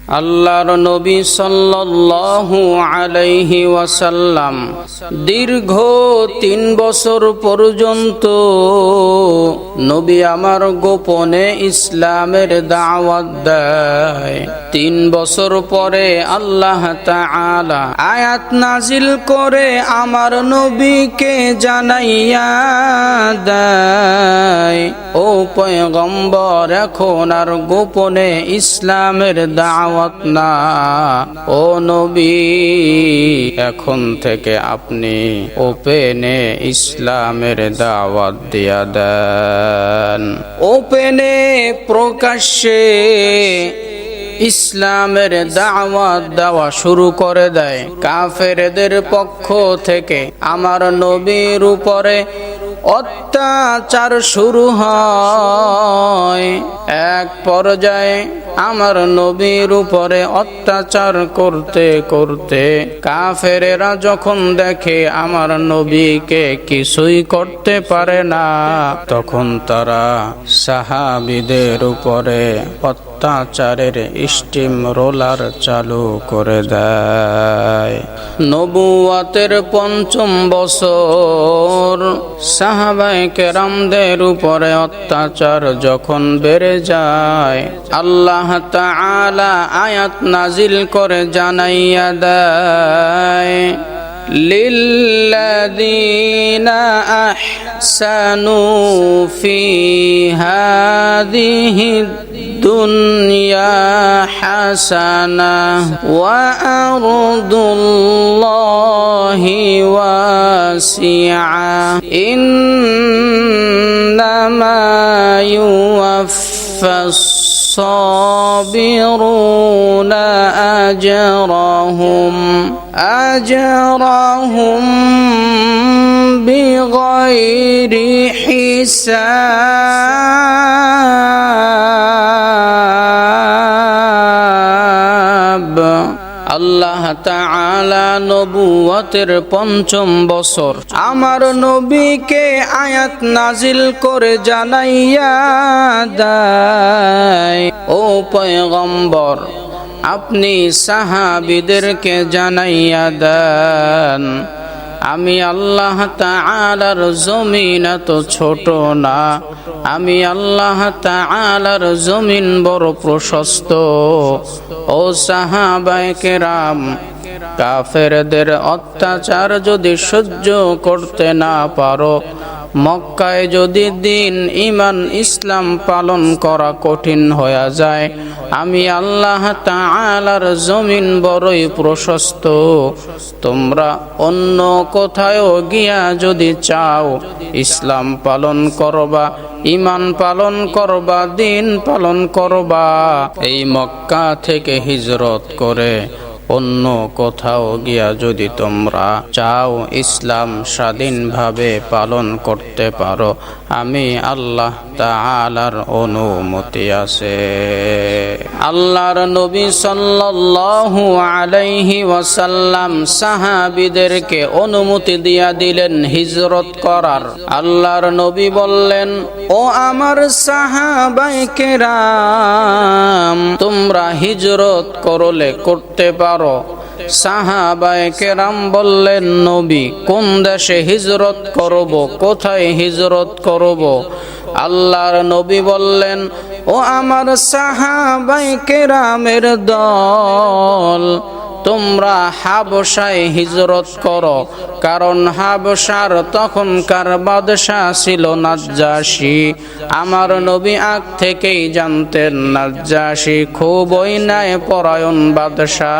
আল্লাহর নবী সাল্লাল্লাহু আলাইহি ওয়াসাল্লাম দীর্ঘ 3 বছর পর্যন্ত নবী আমার গোপনে ইসলামের দাওয়াত দেয়। 3 বছর পরে আল্লাহ তাআলা আয়াত নাজিল করে আমার নবীকে জানাইয়া দেয়, ও পয়গম্বর, এখন আর গোপনে ইসলামের দাওয়াত না, ও নবী, এখন থেকে আপনি ওপেনে ইসলামের দাওয়াত দিয়া দেন। ওপেনে, প্রকাশ্যে ইসলামের দাওয়াত দেওয়া শুরু করে দেয়। কাফেরদের পক্ষ থেকে আমার নবীর উপরে অত্যাচার শুরু হয়। এক পর্যায়ে আমার নবীর উপরে অত্যাচার করতে করতে কাফেরেরা যখন দেখে আমার নবীকে কিছুই করতে পারে না, তখন তারা সাহাবীদের উপরে অত্যাচারের স্টিম রোলার চালু করে দেয়। নবুয়তের ৫ম বছর সাহাবায়ে কেরামদের উপরে অত্যাচার যখন বেড়ে যায়, আল্লাহ তাআলা আয়াত নাজিল করে জানাইয়া দেয়, লিল্লাযীনা আহসানু ফি হাযিহি দুনিয়া হাসানাহ ওয়া আরদুল্লাহি ওয়াসিআহ ইন্নামা ইউওয়াফফাস সাবিরুনা আজরাহুম বিগাইরি হিসাব। আল্লাহ তাআলা নবুয়তের ৫ম বছর আমার নবীকে আয়াত নাজিল করে জানাইয়া দেয়, ও পয়গম্বর, আপনি সাহাবীদেরকে জানাইয়া দেন, আমি আল্লাহ তাআলার জমিন এত ছোট না, আমি আল্লাহ তাআলার জমিন বড় প্রশস্ত। ও সাহাবায়ে কেরাম, কাফেরদের অত্যাচার যদি সহ্য করতে না পারো, মক্কায় যদি দিন ঈমান ইসলাম পালন করা কঠিন হয়ে যায়, আমি আল্লাহ তাআলার জমিন বড়ই প্রশস্ত। তোমরা অন্য কোথাও গিয়া যদি চাও ইসলাম পালন করবা, ঈমান পালন করবা, দিন পালন করবা, এই মক্কা থেকে হিজরত করে অন্য কোথাও গিয়া যদি তোমরা চাও ইসলাম স্বাধীনভাবে পালন করতে পারো, আমি আল্লাহ তাআলার অনুমতি আছে। আল্লাহর নবী সাল্লাল্লাহু আলাইহি ওয়াসাল্লাম সাহাবীদেরকে অনুমতি দিয়া দিলেন হিজরত করার। আল্লাহর নবী বললেন, ও আমার সাহাবায়ে কেরাম, তোমরা হিজরত করতে পারো। সাহাবায়ে কেরাম বললেন, নবী, কোন দেশে হিজরত করব, কোথায় হিজরত করব? আল্লাহর নবী বললেন, ও আমার সাহাবায়ে কেরামের দল, তোমরা হাবশায় হিজরত করো, কারণ হাবশার তখনকার বাদশা ছিল নাজ্জাশী। আমার নবী আগ থেকেই জানতেন নাজ্জাশী খুবই ন্যায়পরায়ণ বাদশা,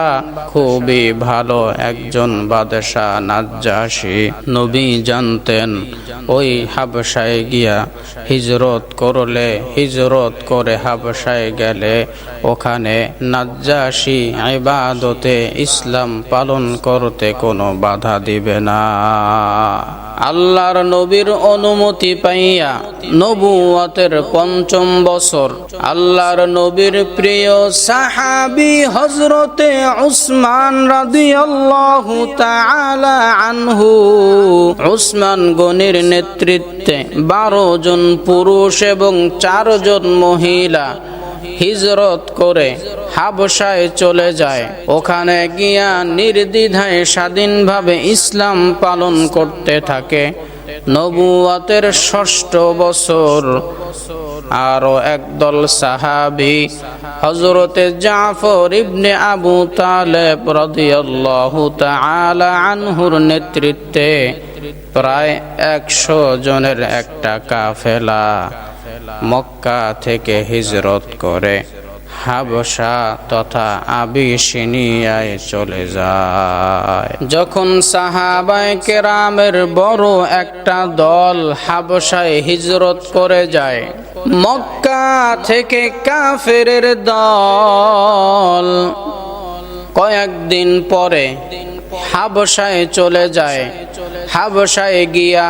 খুবই ভালো একজন বাদশা নাজ্জাশী। নবী জানতেন ওই হাবশায় গিয়া হিজরত করলে, হিজরত করে হাবশায় গেলে ওখানে নাজ্জাশী ইবাদতে ইসলাম পালন করতে কোনো বাধা দিবে না। আল্লাহর নবীর অনুমতি পাইয়া নবুয়তের ৫ম বছর আল্লাহর নবীর প্রিয় সাহাবী হযরতে উসমান রাদিয়াল্লাহু তাআলা আনহু, উসমান গনির নেতৃত্বে 12 জন পুরুষ এবং 4 জন মহিলা হিজরত করে হাবশায় চলে যায়। ওখানে গিয়া নির্দ্বিধায় স্বাধীনভাবে ইসলাম পালন করতে থাকে। নবুয়তের ৬ষ্ঠ বছর আরো একদল সাহাবী হযরতে জাফর ইবনে আবু তালেব রাদিয়াল্লাহু তাআলা আনহুর নেতৃত্বে প্রায় ১০০ জনের একটা কাফেলা মক্কা থেকে হিজরত করে হাবশা তথা আবিসিনিয়ায় চলে যায়। যখন সাহাবায়ে কেরামের বড় একটা দল হাবশায় হিজরত করে যায়, মক্কা থেকে কাফেরের দল কয়েকদিন পরে হাবশায় চলে যায়। হাবশায় গিয়া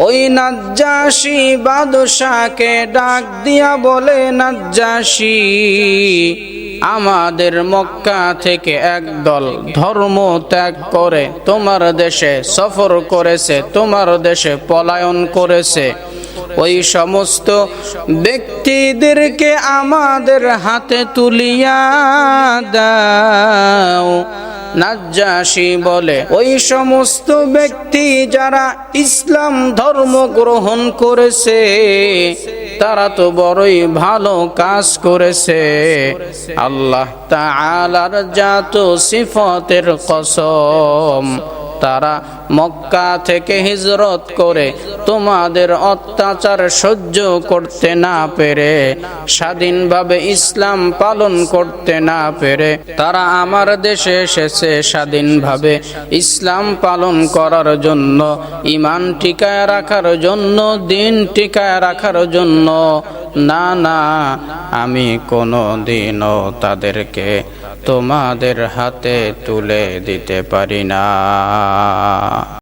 ওই নাজ্জাশী বাদশাকে ডাক দিয়া বলে, নাজ্জাশী, আমাদের মক্কা থেকে একদল ধর্ম ত্যাগ করে তোমার দেশে সফর করেছে, তোমার দেশে পলায়ন করেছে। ওই সমস্ত ব্যক্তিদেরকে আমাদের হাতে তুলিয়া দাও। নাজ্জাশী বলে, ওই সমস্ত ব্যক্তি যারা ইসলাম ধর্ম গ্রহণ করেছে তারা তো বড়ই ভালো কাজ করেছে। আল্লাহ তাআলার জাত সিফাতের কসম, তারা মক্কা থেকে হিজরত করে তোমাদের অত্যাচার সহ্য করতে না পেরে, স্বাধীনভাবে ইসলাম পালন করতে না পেরে তারা আমার দেশে এসেছে স্বাধীনভাবে ইসলাম পালন করার জন্য, ঈমান টিকায় রাখার জন্য, দিন টিকায় রাখার জন্য। না না, আমি কোনো দিনও তাদেরকে তোমাদের হাতে তুলে দিতে পারি না।